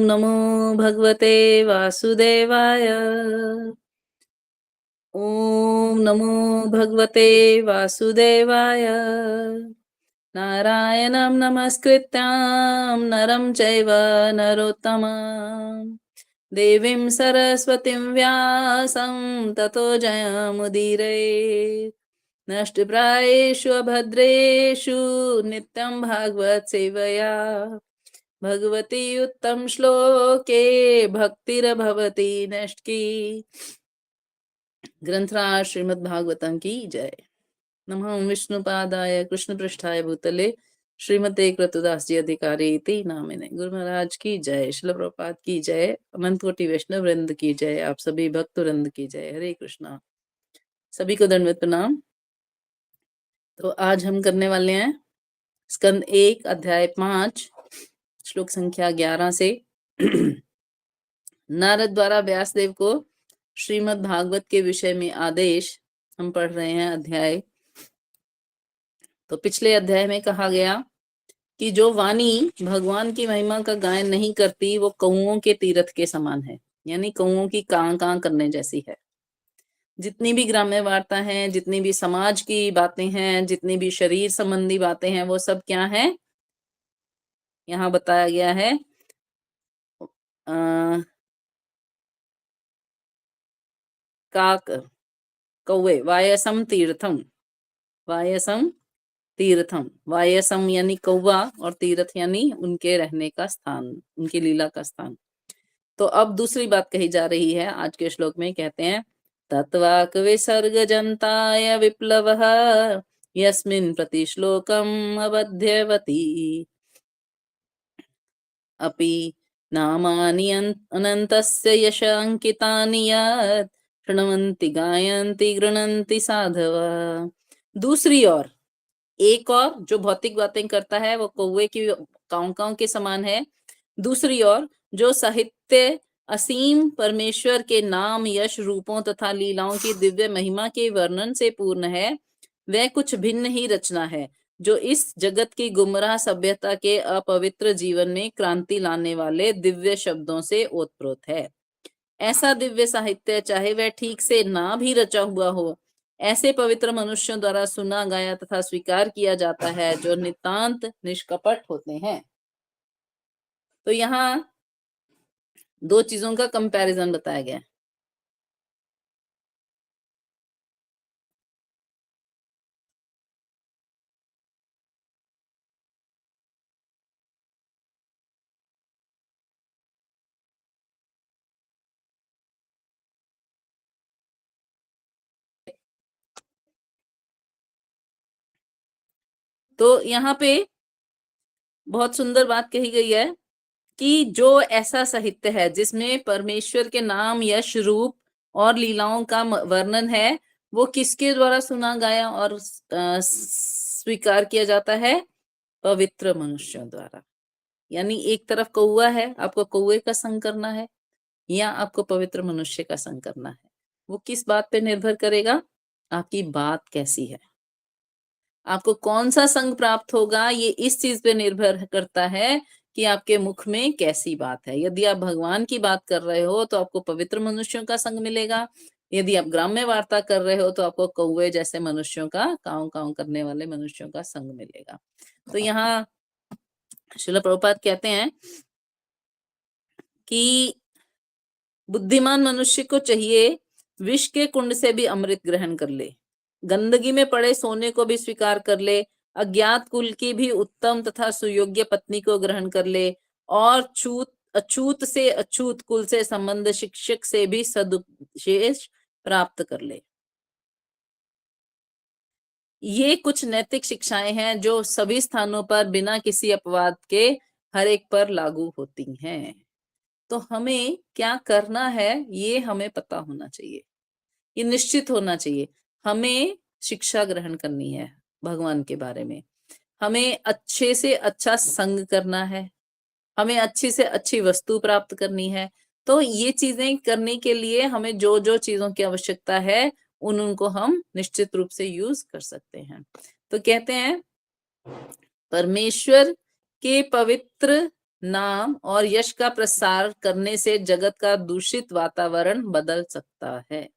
नमो भगवते वासुदेवाय। ॐ नमो भगवते वासुदेवाय। नारायणं नमस्कृत्यां नरं चैव नरोत्तमं देवीं सरस्वतीं व्यासं ततो जयमुदीरये। नष्टप्रायेषु अभद्रेषु नित्यं भागवत सेवया भगवती उत्तम श्लोके भक्तिर्भवती नष्टकी। ग्रंथराज श्रीमद् भागवतम की जय। नमः विष्णुपादाय कृष्णपृष्ठाय भूतले श्रीमते कृतदास जी अधिकारी इति नामिने। गुरु महाराज की जय। श्रील प्रभुपाद की जय। अनंत कोटि वैष्णव वृंद की जय। आप सभी भक्त वृंद की जय। हरे कृष्णा। सभी को दंडवत प्रणाम। तो आज हम करने वाले हैं स्कंद 1 अध्याय 5 श्लोक संख्या 11 से नारद द्वारा व्यासदेव को श्रीमद् भागवत के विषय में आदेश। हम पढ़ रहे हैं अध्याय। तो पिछले अध्याय में कहा गया कि जो वाणी भगवान की महिमा का गायन नहीं करती वो कौओं के तीर्थ के समान है, यानी कौओं की कां कां करने जैसी है। जितनी भी ग्राम्य वार्ता है, जितनी भी समाज की बातें हैं, जितनी भी शरीर संबंधी बातें हैं, वो सब क्या है, यहाँ बताया गया है काक कौवे। वायसम तीर्थम, वायसम तीर्थम। वायसम यानी कौवा और तीर्थ यानी उनके रहने का स्थान, उनकी लीला का स्थान। तो अब दूसरी बात कही जा रही है आज के श्लोक में। कहते हैं तत्वाक विसर्ग जनताय विप्लव यस्मिन् प्रति श्लोकम अबध्यवती अपि नामानि अनन्तस्य यश अंकितानि यत् शृण्वन्ति गायन्ति गृह्णन्ति साधव। दूसरी ओर एक और जो भौतिक बातें करता है वो कौवे की काऊ काऊ के समान है। दूसरी ओर जो साहित्य असीम परमेश्वर के नाम, यश, रूपों तथा लीलाओं की दिव्य महिमा के वर्णन से पूर्ण है, वह कुछ भिन्न ही रचना है जो इस जगत की गुमराह सभ्यता के अपवित्र जीवन में क्रांति लाने वाले दिव्य शब्दों से ओतप्रोत है। ऐसा दिव्य साहित्य चाहे वह ठीक से ना भी रचा हुआ हो, ऐसे पवित्र मनुष्यों द्वारा सुना, गाया तथा स्वीकार किया जाता है जो नितांत निष्कपट होते हैं। तो यहाँ दो चीजों का कंपैरिजन बताया गया है। तो यहाँ पे बहुत सुंदर बात कही गई है कि जो ऐसा साहित्य है जिसमें परमेश्वर के नाम, यश, रूप और लीलाओं का वर्णन है, वो किसके द्वारा सुना, गाया और स्वीकार किया जाता है? पवित्र मनुष्यों द्वारा। यानी एक तरफ कौवा है, आपको कौवे का संग करना है या आपको पवित्र मनुष्य का संग करना है, वो किस बात पे निर्भर करेगा? आपकी बात कैसी है, आपको कौन सा संग प्राप्त होगा, ये इस चीज पे निर्भर करता है कि आपके मुख में कैसी बात है। यदि आप भगवान की बात कर रहे हो तो आपको पवित्र मनुष्यों का संग मिलेगा। यदि आप ग्राम्य वार्ता कर रहे हो तो आपको कौवे जैसे मनुष्यों का, काऊ काऊ करने वाले मनुष्यों का संग मिलेगा। तो यहाँ श्रील प्रभुपाद कहते हैं कि बुद्धिमान मनुष्य को चाहिए विष के कुंड से भी अमृत ग्रहण कर ले, गंदगी में पड़े सोने को भी स्वीकार कर ले, अज्ञात कुल की भी उत्तम तथा सुयोग्य पत्नी को ग्रहण कर ले, और अछूत से अछूत कुल से संबंध शिक्षक से भी सदुपदेश प्राप्त कर ले। ये कुछ नैतिक शिक्षाएं हैं जो सभी स्थानों पर बिना किसी अपवाद के हर एक पर लागू होती हैं। तो हमें क्या करना है ये हमें पता होना चाहिए, ये निश्चित होना चाहिए। हमें शिक्षा ग्रहण करनी है भगवान के बारे में, हमें अच्छे से अच्छा संग करना है, हमें अच्छी से अच्छी वस्तु प्राप्त करनी है। तो ये चीजें करने के लिए हमें जो जो चीजों की आवश्यकता है उनको हम निश्चित रूप से यूज कर सकते हैं। तो कहते हैं परमेश्वर के पवित्र नाम और यश का प्रसार करने से जगत का दूषित वातावरण बदल सकता है।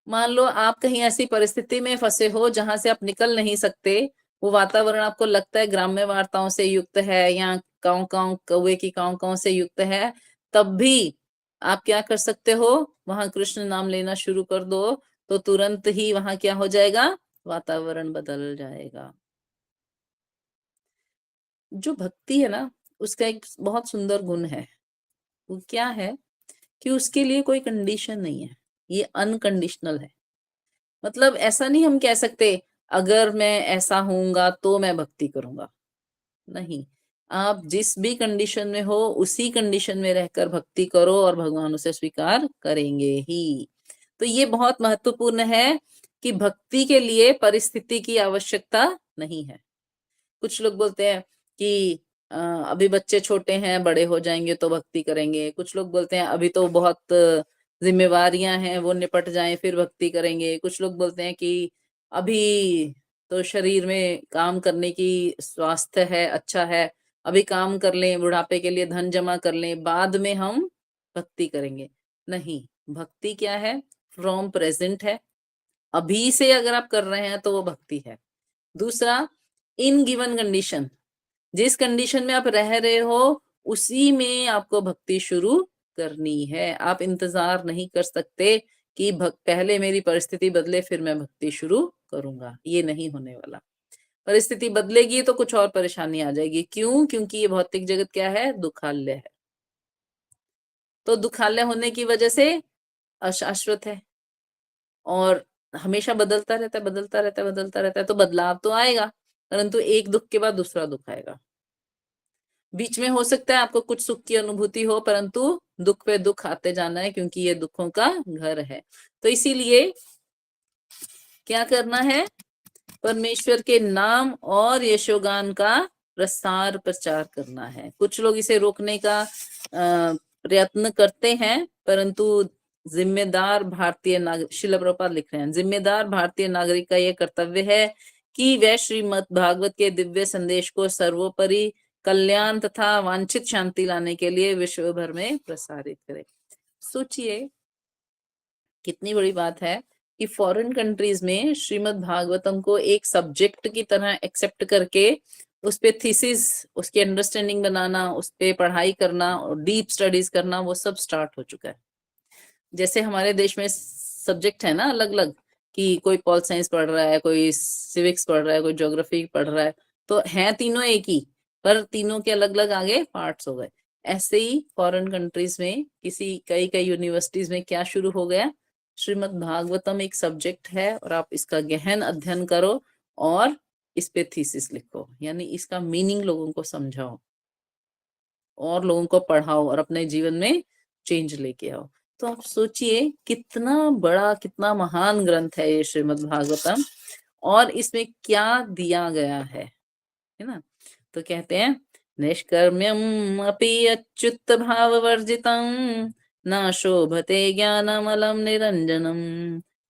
मान लो आप कहीं ऐसी परिस्थिति में फंसे हो जहां से आप निकल नहीं सकते, वो वातावरण आपको लगता है ग्राम्य वार्ताओं से युक्त है या काऊ काऊ कौवे की काऊ काऊ से युक्त है, तब भी आप क्या कर सकते हो, वहां कृष्ण नाम लेना शुरू कर दो, तो तुरंत ही वहां क्या हो जाएगा, वातावरण बदल जाएगा। जो भक्ति है ना, उसका एक बहुत सुंदर गुण है। वो क्या है कि उसके लिए कोई कंडीशन नहीं है, ये अनकंडीशनल है। मतलब ऐसा नहीं हम कह सकते अगर मैं ऐसा होऊंगा तो मैं भक्ति करूंगा, नहीं। आप जिस भी कंडीशन में हो उसी कंडीशन में रहकर भक्ति करो और भगवान उसे स्वीकार करेंगे ही। तो ये बहुत महत्वपूर्ण है कि भक्ति के लिए परिस्थिति की आवश्यकता नहीं है। कुछ लोग बोलते हैं कि अभी बच्चे छोटे हैं, बड़े हो जाएंगे तो भक्ति करेंगे। कुछ लोग बोलते हैं अभी तो बहुत जिम्मेवारियां हैं, वो निपट जाएं फिर भक्ति करेंगे। कुछ लोग बोलते हैं कि अभी तो शरीर में काम करने की स्वास्थ्य है, अच्छा है, अभी काम कर लें, बुढ़ापे के लिए धन जमा कर लें, बाद में हम भक्ति करेंगे। नहीं, भक्ति क्या है, फ्रॉम प्रेजेंट है। अभी से अगर आप कर रहे हैं तो वो भक्ति है। दूसरा, इन गिवन कंडीशन, जिस कंडीशन में आप रह रहे हो उसी में आपको भक्ति शुरू करनी है। आप इंतजार नहीं कर सकते कि पहले मेरी परिस्थिति बदले फिर मैं भक्ति शुरू करूंगा, ये नहीं होने वाला। परिस्थिति बदलेगी तो कुछ और परेशानी आ जाएगी। क्यों? क्योंकि ये भौतिक जगत क्या है, दुखालय है। तो दुखालय होने की वजह से अशाश्वत है और हमेशा बदलता रहता है, बदलता रहता है, बदलता रहता है। तो बदलाव तो आएगा, परंतु एक दुख के बाद दूसरा दुख आएगा। बीच में हो सकता है आपको कुछ सुख की अनुभूति हो, परंतु दुख पे दुख आते जाना है, क्योंकि ये दुखों का घर है। तो इसीलिए क्या करना है, परमेश्वर के नाम और यशोगान का प्रसार प्रचार करना है। कुछ लोग इसे रोकने का प्रयत्न करते हैं, परंतु जिम्मेदार भारतीय नागरिक, शिल प्रभुपाद लिख रहे हैं, जिम्मेदार भारतीय नागरिक का यह कर्तव्य है कि वह श्रीमद् भागवत के दिव्य संदेश को सर्वोपरि कल्याण तथा वांछित शांति लाने के लिए विश्व भर में प्रसारित करे। सोचिए कितनी बड़ी बात है कि फॉरेन कंट्रीज में श्रीमद् भागवतम को एक सब्जेक्ट की तरह एक्सेप्ट करके उस पे थीसिस, उसकी अंडरस्टैंडिंग बनाना, उस पे पढ़ाई करना और डीप स्टडीज करना, वो सब स्टार्ट हो चुका है। जैसे हमारे देश में सब्जेक्ट है ना अलग अलग, कि कोई पॉल साइंस पढ़ रहा है, कोई सिविक्स पढ़ रहा है, कोई ज्योग्राफी पढ़ रहा है, तो हैं तीनों एक ही, पर तीनों के अलग अलग आगे पार्ट्स हो गए। ऐसे ही फॉरेन कंट्रीज में किसी कई कई यूनिवर्सिटीज में क्या शुरू हो गया, श्रीमद् भागवतम एक सब्जेक्ट है और आप इसका गहन अध्ययन करो और इस पे थीसिस लिखो, यानी इसका मीनिंग लोगों को समझाओ और लोगों को पढ़ाओ और अपने जीवन में चेंज लेके आओ। तो आप सोचिए कितना बड़ा, कितना महान ग्रंथ है ये श्रीमद् भागवतम, और इसमें क्या दिया गया है ना। तो कहते हैं, निष्कर्म्यम अपि अच्युत भाव वर्जितम न शोभते ज्ञानमलम निरंजनम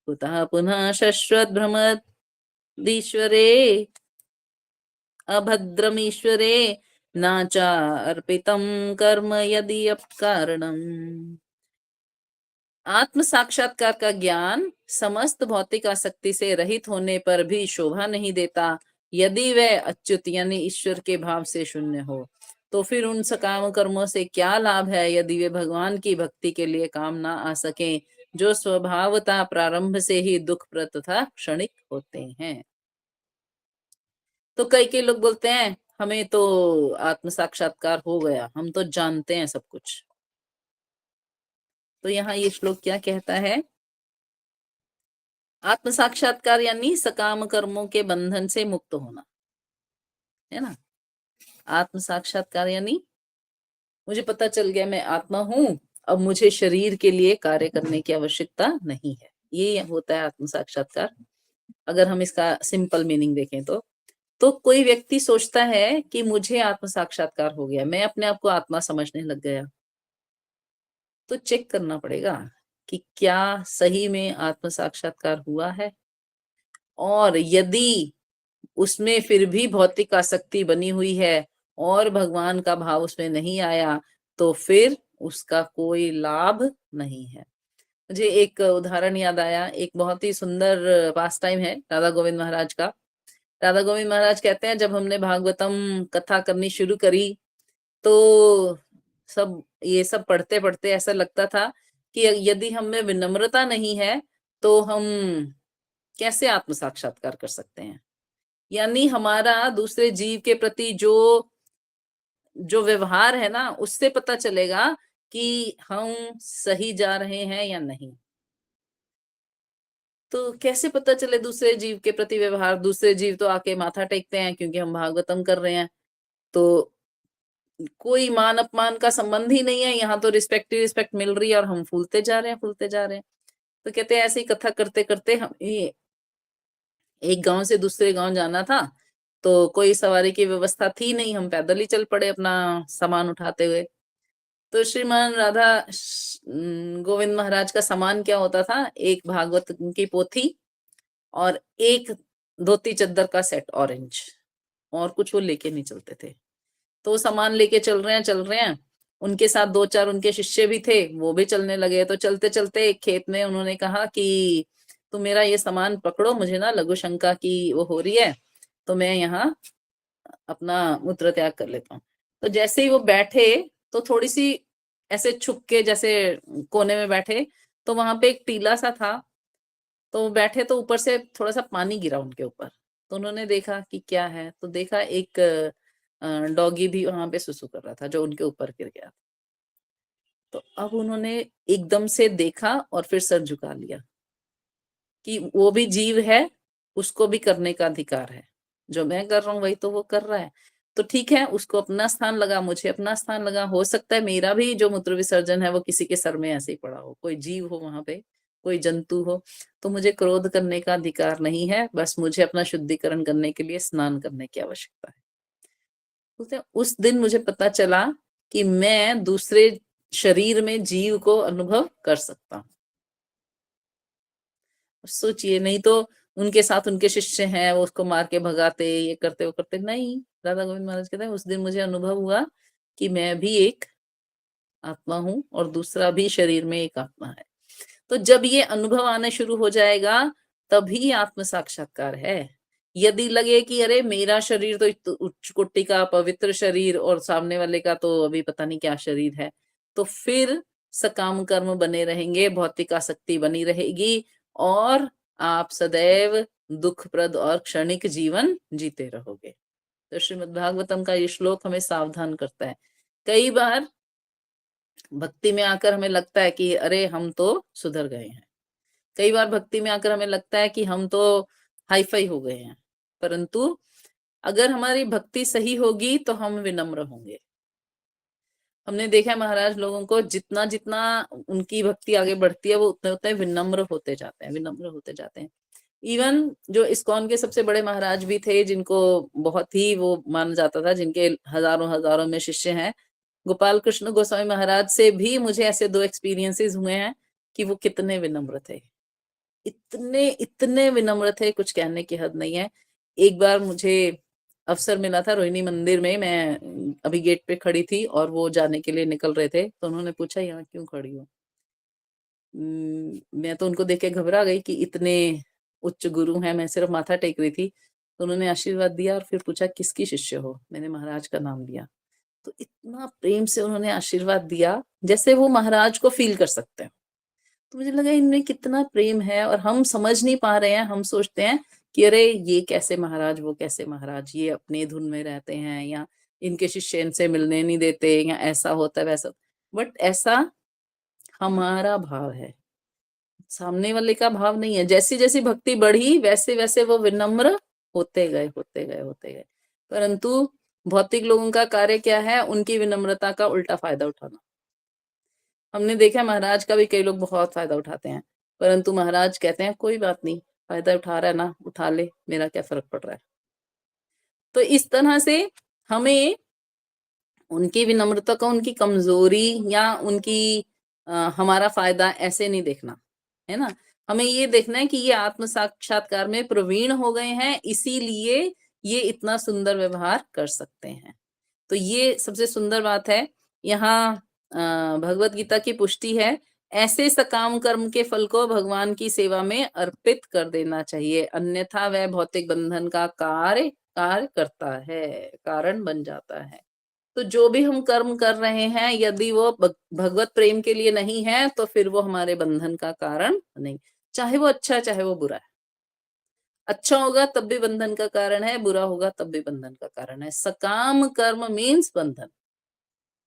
कुतः पुनः शश्वत भ्रमदीश्वरे अभद्रमीश्वरे नाचा अर्पितम कर्म यदि अकारणम। आत्म साक्षात्कार का ज्ञान समस्त भौतिक आसक्ति से रहित होने पर भी शोभा नहीं देता यदि वह अच्युत यानी ईश्वर के भाव से शून्य हो। तो फिर उन सकाम कर्मों से क्या लाभ है यदि वे भगवान की भक्ति के लिए काम ना आ सके, जो स्वभावतः प्रारंभ से ही दुखप्रद तथा क्षणिक होते हैं। तो कई लोग बोलते हैं हमें तो आत्म साक्षात्कार हो गया, हम तो जानते हैं सब कुछ। तो यहाँ ये श्लोक क्या कहता है, आत्म साक्षात्कार यानी सकाम कर्मों के बंधन से मुक्त होना, है ना। आत्म साक्षात्कार यानी मुझे पता चल गया मैं आत्मा हूं, अब मुझे शरीर के लिए कार्य करने की आवश्यकता नहीं है, ये होता है आत्म साक्षात्कार। अगर हम इसका सिंपल मीनिंग देखें तो कोई व्यक्ति सोचता है कि मुझे आत्म साक्षात्कार हो गया, मैं अपने आप को आत्मा समझने लग गया, तो चेक करना पड़ेगा कि क्या सही में आत्म साक्षात्कार हुआ है, और यदि उसमें फिर भी भौतिक आसक्ति बनी हुई है और भगवान का भाव उसमें नहीं आया, तो फिर उसका कोई लाभ नहीं है। मुझे एक उदाहरण याद आया, एक बहुत ही सुंदर पास टाइम है राधा गोविंद महाराज का। राधा गोविंद महाराज कहते हैं, जब हमने भागवतम कथा करनी शुरू करी, तो सब ये सब पढ़ते पढ़ते ऐसा लगता था कि यदि हम में विनम्रता नहीं है, तो हम कैसे आत्म साक्षात्कार कर सकते हैं। यानी हमारा दूसरे जीव के प्रति जो जो व्यवहार है ना, उससे पता चलेगा कि हम सही जा रहे हैं या नहीं। तो कैसे पता चले दूसरे जीव के प्रति व्यवहार? दूसरे जीव तो आके माथा टेकते हैं क्योंकि हम भागवतम कर रहे हैं। तो कोई मान अपमान का संबंध ही नहीं है, यहाँ तो रिस्पेक्ट ही रिस्पेक्ट मिल रही है और हम फूलते जा रहे हैं, फूलते जा रहे हैं। तो कहते हैं ऐसे ही कथा करते करते हम ये एक गांव से दूसरे गांव जाना था, तो कोई सवारी की व्यवस्था थी नहीं, हम पैदल ही चल पड़े अपना सामान उठाते हुए। तो श्रीमान गोविंद महाराज का सामान क्या होता था? एक भागवत की पोथी और एक धोती चद्दर का सेट ऑरेंज, और कुछ वो लेके नहीं चलते थे। तो वो सामान लेके चल रहे हैं, चल रहे हैं। उनके साथ दो चार उनके शिष्य भी थे, वो भी चलने लगे। तो चलते चलते एक खेत में उन्होंने कहा कि तुम मेरा ये सामान पकड़ो, मुझे ना लघु शंका की वो हो रही है, तो मैं यहाँ अपना मूत्र त्याग कर लेता हूँ। तो जैसे ही वो बैठे, तो थोड़ी सी ऐसे छुप के जैसे कोने में बैठे, तो वहां पे एक टीला सा था। तो वो बैठे तो ऊपर से थोड़ा सा पानी गिरा उनके ऊपर। तो उन्होंने देखा कि क्या है, तो देखा एक डॉगी भी वहां पे सुसु कर रहा था जो उनके ऊपर गिर गया। तो अब उन्होंने एकदम से देखा और फिर सर झुका लिया कि वो भी जीव है, उसको भी करने का अधिकार है। जो मैं कर रहा हूं वही तो वो कर रहा है। तो ठीक है, उसको अपना स्थान लगा, मुझे अपना स्थान लगा। हो सकता है मेरा भी जो मूत्र विसर्जन है वो किसी के सर में ऐसे ही पड़ा हो, कोई जीव हो वहां पे, कोई जंतु हो। तो मुझे क्रोध करने का अधिकार नहीं है, बस मुझे अपना शुद्धिकरण करने के लिए स्नान करने की आवश्यकता है। बोलते हैं, उस दिन मुझे पता चला कि मैं दूसरे शरीर में जीव को अनुभव कर सकता हूँ। सोचिए, नहीं तो उनके साथ उनके शिष्य हैं, वो उसको मार के भगाते, ये करते वो करते। नहीं, राधा गोविंद महाराज कहते हैं उस दिन मुझे अनुभव हुआ कि मैं भी एक आत्मा हूँ और दूसरा भी शरीर में एक आत्मा है। तो जब ये अनुभव आने शुरू हो जाएगा, तभी आत्म साक्षात्कार है। यदि लगे कि अरे मेरा शरीर तो उच्च कोटि का पवित्र शरीर और सामने वाले का तो अभी पता नहीं क्या शरीर है, तो फिर सकाम कर्म बने रहेंगे, भौतिक आसक्ति बनी रहेगी, और आप सदैव दुखप्रद और क्षणिक जीवन जीते रहोगे। तो श्रीमद् भागवतम का ये श्लोक हमें सावधान करता है। कई बार भक्ति में आकर हमें लगता है कि अरे हम तो सुधर गए हैं। कई बार भक्ति में आकर हमें लगता है कि हम तो हाई फाई हो गए हैं। परंतु अगर हमारी भक्ति सही होगी तो हम विनम्र होंगे। हमने देखा है महाराज लोगों को, जितना जितना उनकी भक्ति आगे बढ़ती है, वो उतने उतने विनम्र होते जाते हैं, विनम्र होते जाते हैं। इवन जो इस्कॉन के सबसे बड़े महाराज भी थे, जिनको बहुत ही वो माना जाता था, जिनके हजारों हजारों में शिष्य हैं, गोपाल कृष्ण गोस्वामी महाराज से भी मुझे ऐसे दो एक्सपीरियंसेस हुए हैं कि वो कितने विनम्र थे। इतने इतने विनम्र थे, कुछ कहने की हद नहीं है। एक बार मुझे अवसर मिला था रोहिणी मंदिर में, मैं अभी गेट पे खड़ी थी और वो जाने के लिए निकल रहे थे, तो उन्होंने पूछा यहाँ क्यों खड़ी हो। मैं तो उनको देख के घबरा गई कि इतने उच्च गुरु हैं, मैं सिर्फ माथा टेक रही थी। तो उन्होंने आशीर्वाद दिया और फिर पूछा किसकी शिष्य हो, मैंने महाराज का नाम लिया। तो इतना प्रेम से उन्होंने आशीर्वाद दिया, जैसे वो महाराज को फील कर सकते हैं। तो मुझे लगा इनमें कितना प्रेम है, और हम समझ नहीं पा रहे हैं। हम सोचते हैं कि अरे ये कैसे महाराज, वो कैसे महाराज, ये अपने धुन में रहते हैं, या इनके शिष्य इनसे मिलने नहीं देते, या ऐसा होता है वैसा। बट ऐसा हमारा भाव है, सामने वाले का भाव नहीं है। जैसी जैसी भक्ति बढ़ी, वैसे वैसे वो विनम्र होते गए, होते गए, होते गए। परंतु भौतिक लोगों का कार्य क्या है? उनकी विनम्रता का उल्टा फायदा उठाना। हमने देखा महाराज का भी कई लोग बहुत फायदा उठाते हैं, परंतु महाराज कहते हैं कोई बात नहीं, फायदा उठा रहा है ना, उठा ले, मेरा क्या फर्क पड़ रहा है। तो इस तरह से हमें उनकी विनम्रता को उनकी कमजोरी या उनकी हमारा फायदा ऐसे नहीं देखना है ना। हमें ये देखना है कि ये आत्म साक्षात्कार में प्रवीण हो गए हैं, इसीलिए ये इतना सुंदर व्यवहार कर सकते हैं। तो ये सबसे सुंदर बात है। यहाँ भगवत गीता की पुष्टि है, ऐसे सकाम कर्म के फल को भगवान की सेवा में अर्पित कर देना चाहिए, अन्यथा वह भौतिक बंधन का कार्य करता है, कारण बन जाता है। तो जो भी हम कर्म कर रहे हैं, यदि वो भगवत प्रेम के लिए नहीं है, तो फिर वो हमारे बंधन का कारण नहीं। चाहे वो अच्छा है, चाहे वो बुरा है। अच्छा होगा तब भी बंधन का कारण है, बुरा होगा तब भी बंधन का कारण है। सकाम कर्म मीन्स बंधन,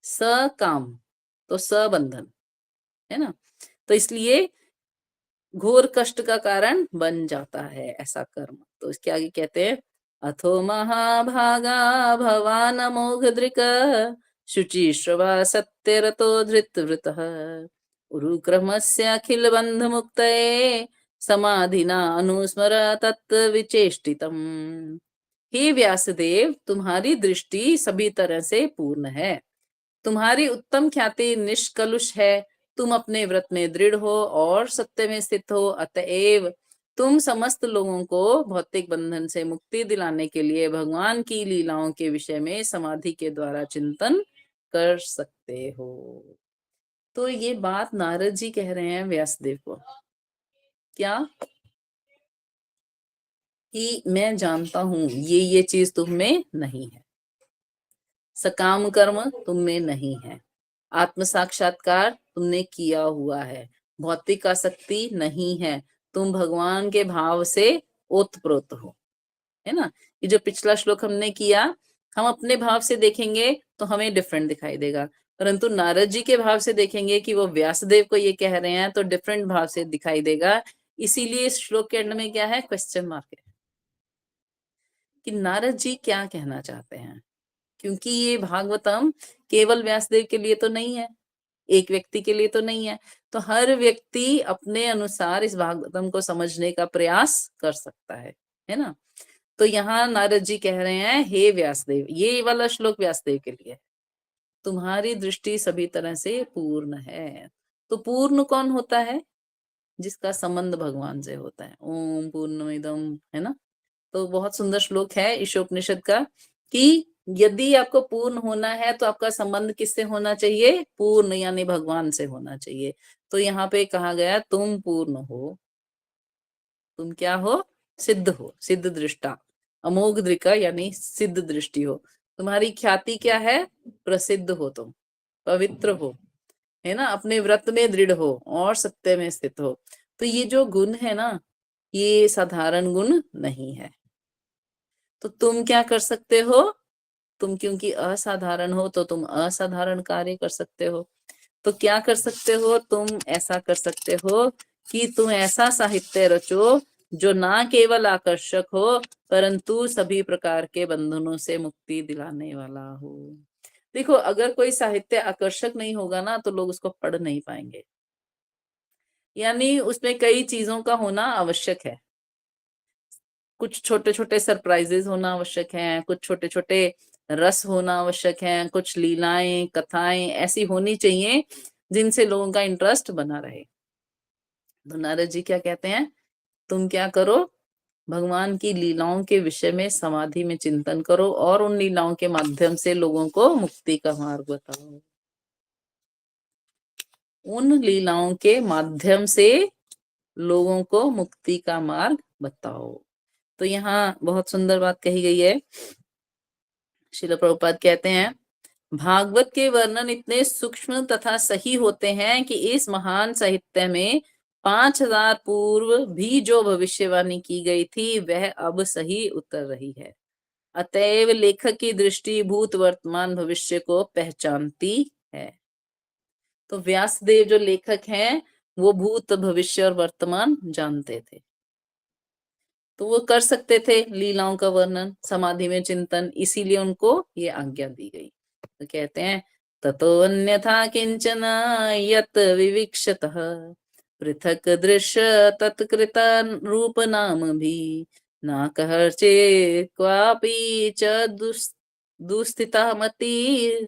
सकाम तो सबंधन, है ना। तो इसलिए घोर कष्ट का कारण बन जाता है ऐसा कर्म। तो इसके आगे कहते हैं, अथो महाभागा भवान अमोघ दृक शुचिश्रवा सत्यरतो धृतवृतः उरुक्रमस्य अखिल बंध मुक्तये समाधिना अनुस्मर तत्व विचेष्टितम। हे व्यासदेव, तुम्हारी दृष्टि सभी तरह से पूर्ण है, तुम्हारी उत्तम ख्याति निष्कलुष है, तुम अपने व्रत में दृढ़ हो और सत्य में स्थित हो, अतएव तुम समस्त लोगों को भौतिक बंधन से मुक्ति दिलाने के लिए भगवान की लीलाओं के विषय में समाधि के द्वारा चिंतन कर सकते हो। तो ये बात नारद जी कह रहे हैं व्यासदेव को, क्या कि मैं जानता हूं ये चीज तुम में नहीं है, सकाम कर्म तुम में नहीं है, आत्म साक्षात्कार तुमने किया हुआ है, भौतिक आसक्ति नहीं है, तुम भगवान के भाव से ओतप्रोत हो, है ना। ये जो पिछला श्लोक हमने किया, हम अपने भाव से देखेंगे तो हमें डिफरेंट दिखाई देगा, परंतु नारद जी के भाव से देखेंगे कि वो व्यासदेव को ये कह रहे हैं, तो डिफरेंट भाव से दिखाई देगा। इसीलिए इस श्लोक के एंड में क्या है, क्वेश्चन मार्क है कि नारद जी क्या कहना चाहते हैं। क्योंकि ये भागवतम केवल व्यासदेव के लिए तो नहीं है, एक व्यक्ति के लिए तो नहीं है, तो हर व्यक्ति अपने अनुसार इस भागवतम को समझने का प्रयास कर सकता है ना। तो यहाँ नारद जी कह रहे हैं, हे व्यासदेव, ये वाला श्लोक व्यासदेव के लिए है, तुम्हारी दृष्टि सभी तरह से पूर्ण है। तो पूर्ण कौन होता है, जिसका संबंध भगवान से होता है। ओम पूर्णमिदम, है ना। तो बहुत सुंदर श्लोक है ईशोपनिषद का कि यदि आपको पूर्ण होना है तो आपका संबंध किससे होना चाहिए, पूर्ण यानी भगवान से होना चाहिए। तो यहाँ पे कहा गया तुम पूर्ण हो, तुम क्या हो, सिद्ध हो, सिद्ध दृष्टा, अमोघ दृका यानी सिद्ध दृष्टि हो। तुम्हारी ख्याति क्या है, प्रसिद्ध हो, तुम पवित्र हो, है ना, अपने व्रत में दृढ़ हो और सत्य में स्थित हो। तो ये जो गुण है ना, ये साधारण गुण नहीं है। तो तुम क्या कर सकते हो, तुम क्योंकि असाधारण हो तो तुम असाधारण कार्य कर सकते हो। तो क्या कर सकते हो, तुम ऐसा कर सकते हो कि तुम ऐसा साहित्य रचो जो ना केवल आकर्षक हो, परंतु सभी प्रकार के बंधनों से मुक्ति दिलाने वाला हो। देखो, अगर कोई साहित्य आकर्षक नहीं होगा ना, तो लोग उसको पढ़ नहीं पाएंगे, यानी उसमें कई चीजों का होना आवश्यक है। कुछ छोटे छोटे सरप्राइजेस होना आवश्यक है, कुछ छोटे छोटे रस होना आवश्यक है, कुछ लीलाएं कथाएं ऐसी होनी चाहिए जिनसे लोगों का इंटरेस्ट बना रहे। तो नारद जी क्या कहते हैं, तुम क्या करो, भगवान की लीलाओं के विषय में समाधि में चिंतन करो और उन लीलाओं के माध्यम से लोगों को मुक्ति का मार्ग बताओ। उन लीलाओं के माध्यम से लोगों को मुक्ति का मार्ग बताओ। तो यहाँ बहुत सुंदर बात कही गई है। श्रील प्रभुपाद कहते हैं, भागवत के वर्णन इतने सूक्ष्म तथा सही होते हैं कि इस महान साहित्य में 5000 पूर्व भी जो भविष्यवाणी की गई थी वह अब सही उतर रही है। अतएव लेखक की दृष्टि भूत वर्तमान भविष्य को पहचानती है। तो व्यासदेव जो लेखक हैं, वो भूत भविष्य और वर्तमान जानते थे, तो वो कर सकते थे लीलाओं का वर्णन, समाधि में चिंतन, इसीलिए उनको ये आज्ञा दी गई। तो कहते हैं, ततो अन्यथा किंचन यत विविक्षतः पृथक दृश्य तत्कृत रूप नाम भी ना कहर्चे क्वापि च दुस्थिता मति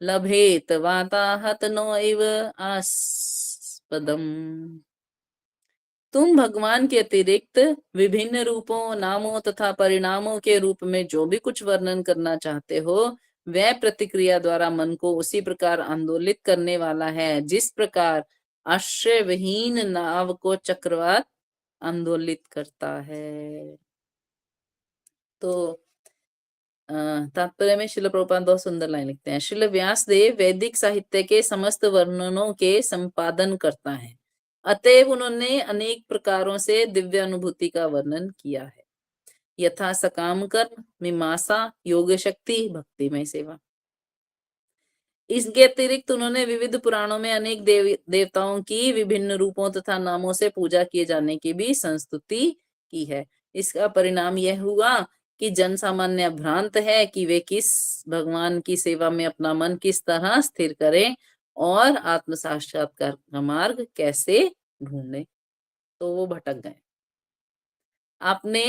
लभेत वाताहत नोइव आस्पदम। तुम भगवान के अतिरिक्त विभिन्न रूपों, नामों तथा परिणामों के रूप में जो भी कुछ वर्णन करना चाहते हो, वह प्रतिक्रिया द्वारा मन को उसी प्रकार आंदोलित करने वाला है जिस प्रकार आश्रयविहीन नाव को चक्रवात आंदोलित करता है। तो तात्पर्य में श्रील प्रभुपाद बहुत सुंदर लाइन लिखते हैं। श्रील व्यासदेव वैदिक साहित्य के समस्त वर्णनों के संपादन करता है, अतएव उन्होंने अनेक प्रकारों से दिव्य अनुभूति का वर्णन किया है, यथा सकाम कर्म, मीमांसा, योग शक्ति, भक्तिमय सेवा। इसके अतिरिक्त उन्होंने विविध पुराणों में अनेक देवताओं की विभिन्न रूपों तथा नामों से पूजा किए जाने की भी संस्तुति की है। इसका परिणाम यह हुआ कि जन सामान्य भ्रांत है कि वे किस भगवान की सेवा में अपना मन किस तरह स्थिर करें और आत्म साक्षात्कार का मार्ग कैसे ढूंढें। तो वो भटक गए। आपने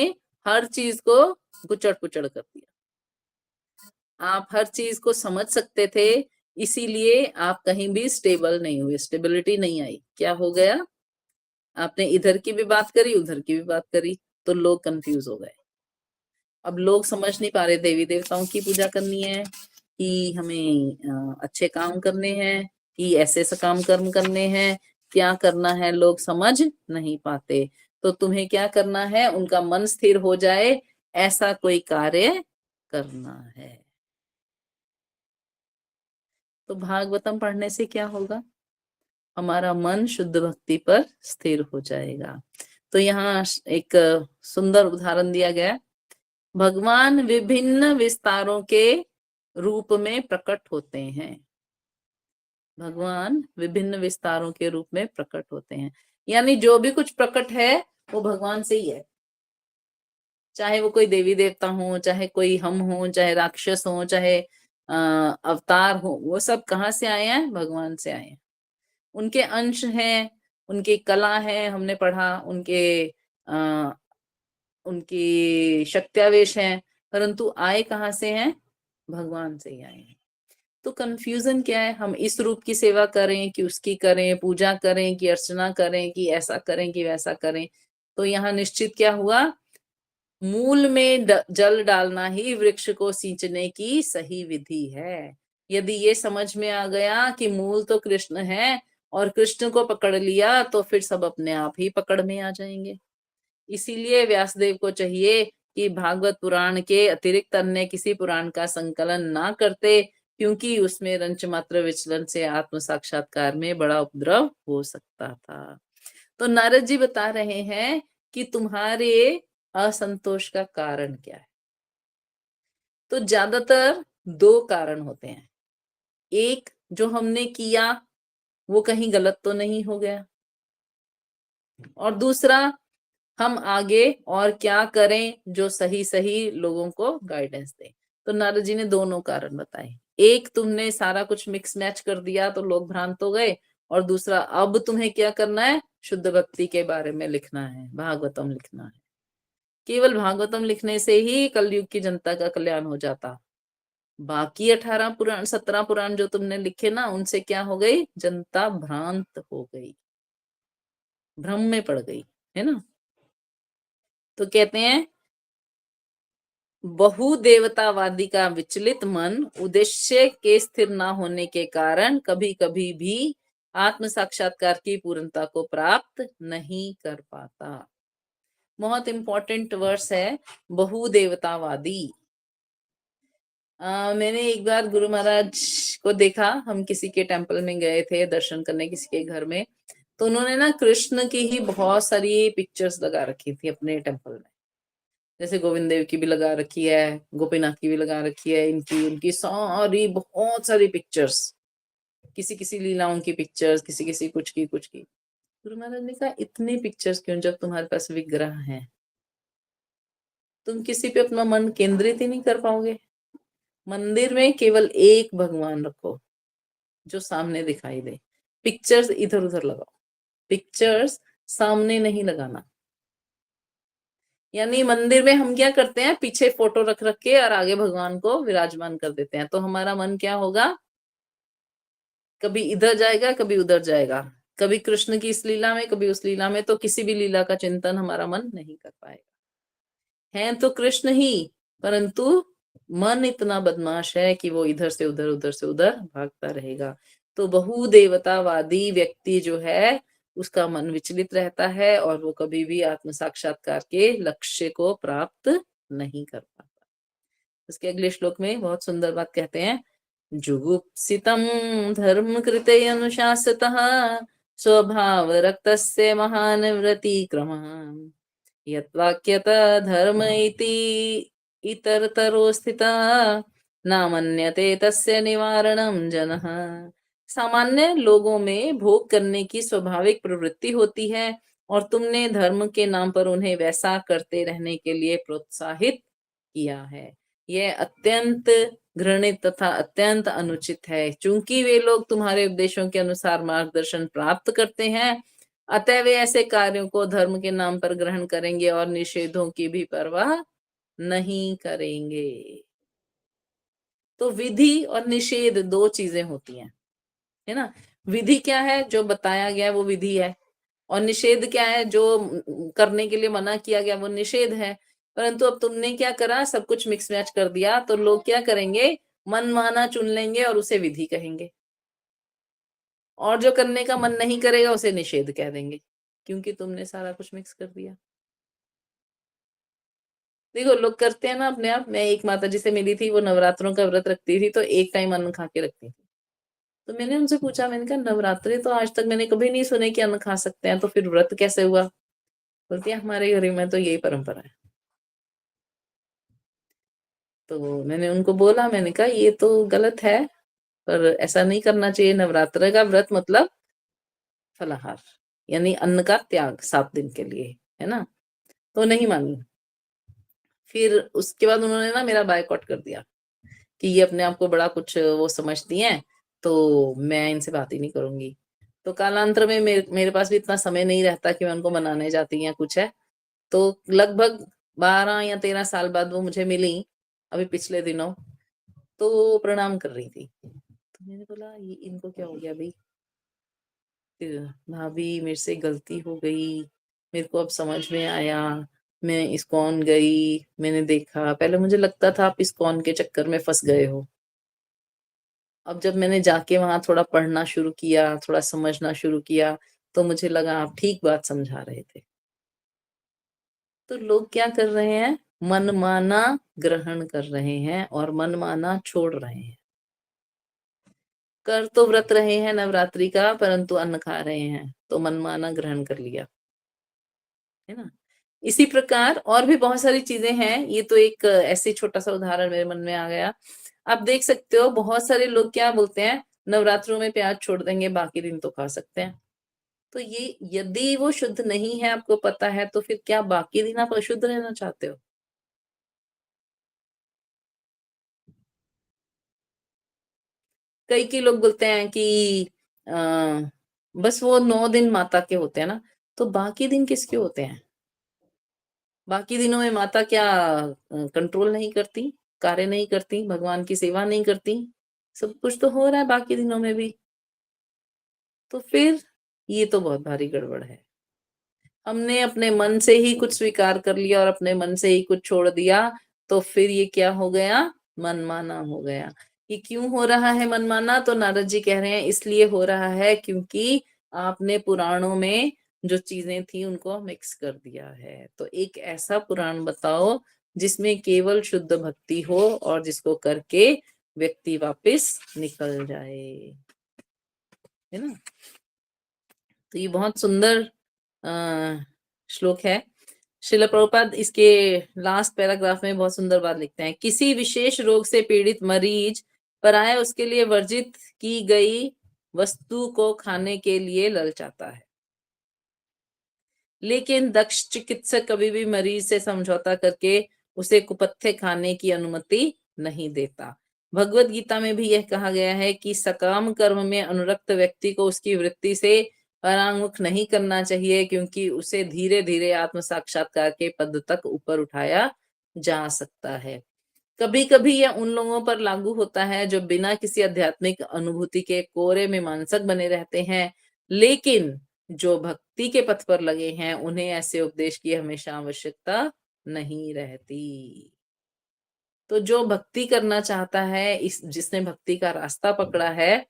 हर चीज को गुचड़ पुचड़ कर दिया। आप हर चीज को समझ सकते थे, इसीलिए आप कहीं भी स्टेबल नहीं हुए, स्टेबिलिटी नहीं आई। क्या हो गया? आपने इधर की भी बात करी, उधर की भी बात करी, तो लोग कंफ्यूज हो गए। अब लोग समझ नहीं पा रहे देवी देवताओं की पूजा करनी है कि हमें अच्छे काम करने हैं कि ऐसे ऐसे काम कर्म करने हैं, क्या करना है लोग समझ नहीं पाते। तो तुम्हें क्या करना है? उनका मन स्थिर हो जाए ऐसा कोई कार्य करना है। तो भागवतम पढ़ने से क्या होगा? हमारा मन शुद्ध भक्ति पर स्थिर हो जाएगा। तो यहाँ एक सुंदर उदाहरण दिया गया। भगवान विभिन्न विस्तारों के रूप में प्रकट होते हैं। भगवान विभिन्न विस्तारों के रूप में प्रकट होते हैं, यानी जो भी कुछ प्रकट है वो भगवान से ही है। चाहे वो कोई देवी देवता हो, चाहे कोई हम हो, चाहे राक्षस हो, चाहे अवतार हो, वो सब कहाँ से आए हैं? भगवान से आए हैं। उनके अंश हैं, उनकी कला है, हमने पढ़ा, आ, उनकी शक्त्यावेश हैं, परंतु आए कहाँ से हैं? भगवान से ही आए हैं। तो कंफ्यूजन क्या है? हम इस रूप की सेवा करें कि उसकी करें, पूजा करें कि अर्चना करें, कि ऐसा करें कि वैसा करें। तो यहाँ निश्चित क्या हुआ? मूल में जल डालना ही वृक्ष को सींचने की सही विधि है। यदि ये समझ में आ गया कि मूल तो कृष्ण है और कृष्ण को पकड़ लिया, तो फिर सब अपने आप ही पकड़ में आ जाएंगे। इसीलिए व्यासदेव को चाहिए कि भागवत पुराण के अतिरिक्त अन्य किसी पुराण का संकलन ना करते, क्योंकि उसमें रंच मात्र विचलन से आत्म साक्षात्कार में बड़ा उपद्रव हो सकता था। तो नारद जी बता रहे हैं कि तुम्हारे असंतोष का कारण क्या है। तो ज्यादातर दो कारण होते हैं। एक, जो हमने किया वो कहीं गलत तो नहीं हो गया, और दूसरा, हम आगे और क्या करें जो सही सही लोगों को गाइडेंस दे। तो नारद जी ने दोनों कारण बताए। एक, तुमने सारा कुछ मिक्स मैच कर दिया तो लोग भ्रांत हो गए, और दूसरा, अब तुम्हें क्या करना है? शुद्ध भक्ति के बारे में लिखना है, भागवतम लिखना है। केवल भागवतम लिखने से ही कलयुग की जनता का कल्याण हो जाता। बाकी 18 पुराण, 17 पुराण जो तुमने लिखे ना, उनसे क्या हो गई? जनता भ्रांत हो गई, भ्रम में पड़ गई, है ना। तो कहते हैं, बहुदेवतावादी का विचलित मन उद्देश्य के स्थिर न होने के कारण कभी कभी भी आत्म साक्षात्कार की पूर्णता को प्राप्त नहीं कर पाता। बहुत इंपॉर्टेंट वर्स है, बहुदेवतावादी। मैंने एक बार गुरु महाराज को देखा, हम किसी के टेम्पल में गए थे दर्शन करने, किसी के घर में। तो उन्होंने ना कृष्ण की ही बहुत सारी पिक्चर्स लगा रखी थी अपने टेम्पल में। जैसे गोविंद देव की भी लगा रखी है, गोपीनाथ की भी लगा रखी है, इनकी उनकी सारी बहुत सारी पिक्चर्स, किसी किसी लीलाओं की पिक्चर्स, किसी किसी कुछ की। गुरु महाराज ने कहा, इतनी पिक्चर्स क्यों जब तुम्हारे पास विग्रह है? तुम किसी पे अपना मन केंद्रित ही नहीं कर पाओगे। मंदिर में केवल एक भगवान रखो जो सामने दिखाई दे। पिक्चर्स इधर उधर लगाओ, पिक्चर्स सामने नहीं लगाना। यानी मंदिर में हम क्या करते हैं? पीछे फोटो रख रख के और आगे भगवान को विराजमान कर देते हैं। तो हमारा मन क्या होगा? कभी इधर जाएगा, कभी उधर जाएगा, कभी कृष्ण की इस लीला में, कभी उस लीला में। तो किसी भी लीला का चिंतन हमारा मन नहीं कर पाएगा। हैं तो कृष्ण ही, परंतु मन इतना बदमाश है कि वो इधर से उधर, उधर से उधर भागता रहेगा। तो बहुदेवतावादी व्यक्ति जो है, उसका मन विचलित रहता है और वो कभी भी आत्म साक्षात्कार के लक्ष्य को प्राप्त नहीं कर पाता। उसके अगले श्लोक में बहुत सुंदर बात कहते हैं, जुगुप्सितं धर्म कृते अनुशासितः स्वभाव रक्तस्य महान व्रतिक्रमः यत्वाक्यतः धर्म इति इतरतरो स्थितः नामन्यते तस्य निवारणं जनः। सामान्य लोगों में भोग करने की स्वाभाविक प्रवृत्ति होती है और तुमने धर्म के नाम पर उन्हें वैसा करते रहने के लिए प्रोत्साहित किया है। यह अत्यंत घृणित तथा अत्यंत अनुचित है। चूंकि वे लोग तुम्हारे उपदेशों के अनुसार मार्गदर्शन प्राप्त करते हैं, अतः वे ऐसे कार्यों को धर्म के नाम पर ग्रहण करेंगे और निषेधों की भी परवाह नहीं करेंगे। तो विधि और निषेध दो चीजें होती हैं, है ना। विधि क्या है, जो बताया गया वो विधि है, और निषेध क्या है, जो करने के लिए मना किया गया वो निषेध है। परंतु अब तुमने क्या करा, सब कुछ मिक्स मैच कर दिया, तो लोग क्या करेंगे, मन माना चुन लेंगे और उसे विधि कहेंगे, और जो करने का मन नहीं करेगा उसे निषेध कह देंगे, क्योंकि तुमने सारा कुछ मिक्स कर दिया। देखो लोग करते हैं ना अपने आप। मैं एक माता जी से मिली थी, वो नवरात्रों का व्रत रखती थी, तो एक टाइम अन्न खा के रखती थी। तो मैंने उनसे पूछा, मैंने कहा नवरात्रे तो आज तक मैंने कभी नहीं सुने कि अन्न खा सकते हैं, तो फिर व्रत कैसे हुआ? बोलती है हमारे घर में तो यही परंपरा है। तो मैंने उनको बोला, मैंने कहा ये तो गलत है, पर ऐसा नहीं करना चाहिए। नवरात्र का व्रत मतलब फलाहार, यानी अन्न का त्याग 7 दिन के लिए, है ना। तो नहीं मानी। फिर उसके बाद उन्होंने ना मेरा बायकॉट कर दिया कि ये अपने आप को बड़ा कुछ वो समझती हैं, तो मैं इनसे बात ही नहीं करूंगी। तो कालांतर में मेरे पास भी इतना समय नहीं रहता कि मैं उनको मनाने जाती या कुछ है। तो लगभग 12 या 13 साल बाद वो मुझे मिली, अभी पिछले दिनों। तो वो प्रणाम कर रही थी, तो मैंने बोला ये इनको क्या हो गया भाई? फिर, भाभी मेरे से गलती हो गई, मेरे को अब समझ में आया, मैं इस्कॉन गई, मैंने देखा, पहले मुझे लगता था आप इस्कॉन के चक्कर में फंस गए हो। अब जब मैंने जाके वहां थोड़ा पढ़ना शुरू किया, थोड़ा समझना शुरू किया, तो मुझे लगा आप ठीक बात समझा रहे थे। तो लोग क्या कर रहे हैं, मनमाना ग्रहण कर रहे हैं और मनमाना छोड़ रहे हैं। कर तो व्रत रहे हैं नवरात्रि का, परंतु अन्न खा रहे हैं, तो मनमाना ग्रहण कर लिया, है ना। इसी प्रकार और भी बहुत सारी चीजें हैं। ये तो एक ऐसे छोटा सा उदाहरण मेरे मन में आ गया। आप देख सकते हो बहुत सारे लोग क्या बोलते हैं, नवरात्रों में प्याज छोड़ देंगे, बाकी दिन तो खा सकते हैं। तो ये यदि वो शुद्ध नहीं है, आपको पता है, तो फिर क्या बाकी दिन आप अशुद्ध रहना चाहते हो? कई लोग बोलते हैं कि आ, बस वो 9 दिन माता के होते हैं ना, तो बाकी दिन किसके होते हैं? बाकी दिनों में माता क्या कंट्रोल नहीं करती, कार्य नहीं करती, भगवान की सेवा नहीं करती? सब कुछ तो हो रहा है बाकी दिनों में भी। तो फिर ये तो बहुत भारी गड़बड़ है। हमने अपने मन से ही कुछ स्वीकार कर लिया और अपने मन से ही कुछ छोड़ दिया, तो फिर ये क्या हो गया, मनमाना हो गया। ये क्यों हो रहा है मनमाना? तो नारद जी कह रहे हैं इसलिए हो रहा है क्योंकि आपने पुराणों में जो चीजें थी उनको मिक्स कर दिया है। तो एक ऐसा पुराण बताओ जिसमें केवल शुद्ध भक्ति हो और जिसको करके व्यक्ति वापस निकल जाए, है ना। तो ये बहुत सुंदर अ, श्लोक है। श्रील प्रभुपाद इसके लास्ट पैराग्राफ में बहुत सुंदर बात लिखते हैं, किसी विशेष रोग से पीड़ित मरीज पराया उसके लिए वर्जित की गई वस्तु को खाने के लिए ललचाता है, लेकिन दक्ष चिकित्सक कभी भी मरीज से समझौता करके उसे कुपथ्य खाने की अनुमति नहीं देता। भगवत गीता में भी यह कहा गया है कि सकाम कर्म में अनुरक्त व्यक्ति को उसकी वृत्ति से परांगमुख नहीं करना चाहिए, क्योंकि उसे धीरे धीरे आत्म साक्षात्कार के पद तक ऊपर उठाया जा सकता है। कभी कभी यह उन लोगों पर लागू होता है जो बिना किसी आध्यात्मिक अनुभूति के कोरे में मानसक बने रहते हैं, लेकिन जो भक्ति के पथ पर लगे हैं उन्हें ऐसे उपदेश की हमेशा आवश्यकता नहीं रहती। तो जो भक्ति करना चाहता है, इस जिसने भक्ति का रास्ता पकड़ा है,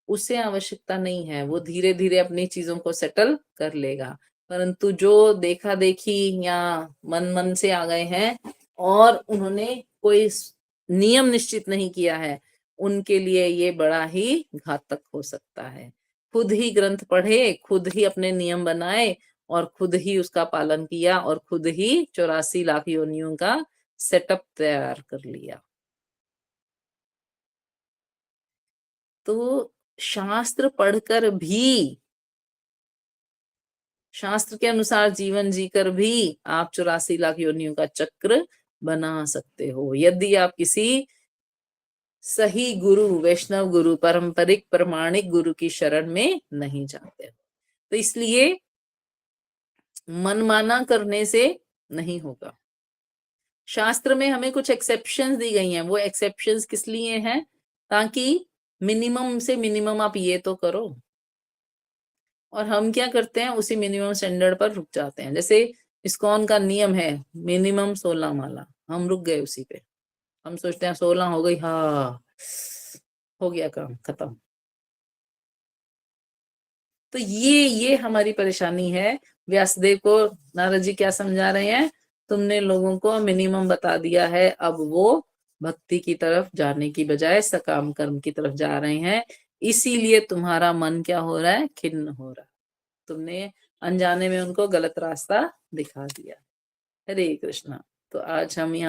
उसे आवश्यकता नहीं है, वो धीरे धीरे अपनी चीजों को सेटल कर लेगा। परंतु जो देखा देखी या मन मन से आ गए हैं और उन्होंने कोई नियम निश्चित नहीं किया है, उनके लिए ये बड़ा ही घातक हो सकता है। खुद ही ग्रंथ पढ़े, खुद ही अपने नियम बनाए और खुद ही उसका पालन किया और खुद ही 84 लाख योनियों का सेटअप तैयार कर लिया। तो शास्त्र पढ़कर भी, शास्त्र के अनुसार जीवन जीकर भी आप 84 लाख योनियों का चक्र बना सकते हो, यदि आप किसी सही गुरु, वैष्णव गुरु, पारंपरिक प्रमाणिक गुरु की शरण में नहीं जाते हो। तो इसलिए मनमाना करने से नहीं होगा। शास्त्र में हमें कुछ एक्सेप्शंस दी गई हैं, वो एक्सेप्शंस किस लिए हैं? ताकि मिनिमम से मिनिमम आप ये तो करो। और हम क्या करते हैं, उसी मिनिमम स्टैंडर्ड पर रुक जाते हैं। जैसे इस्कॉन का नियम है मिनिमम 16 माला, हम रुक गए उसी पे। हम सोचते हैं 16 हो गई, हाँ हो गया काम खत्म। तो ये हमारी परेशानी है। व्यासदेव को नारद जी क्या समझा रहे हैं? तुमने लोगों को मिनिमम बता दिया है, अब वो भक्ति की तरफ जाने की बजाय सकाम कर्म की तरफ जा रहे हैं, इसीलिए तुम्हारा मन क्या हो रहा है? खिन्न हो रहा है। तुमने अनजाने में उनको गलत रास्ता दिखा दिया। हरे कृष्णा। तो आज हम यहाँ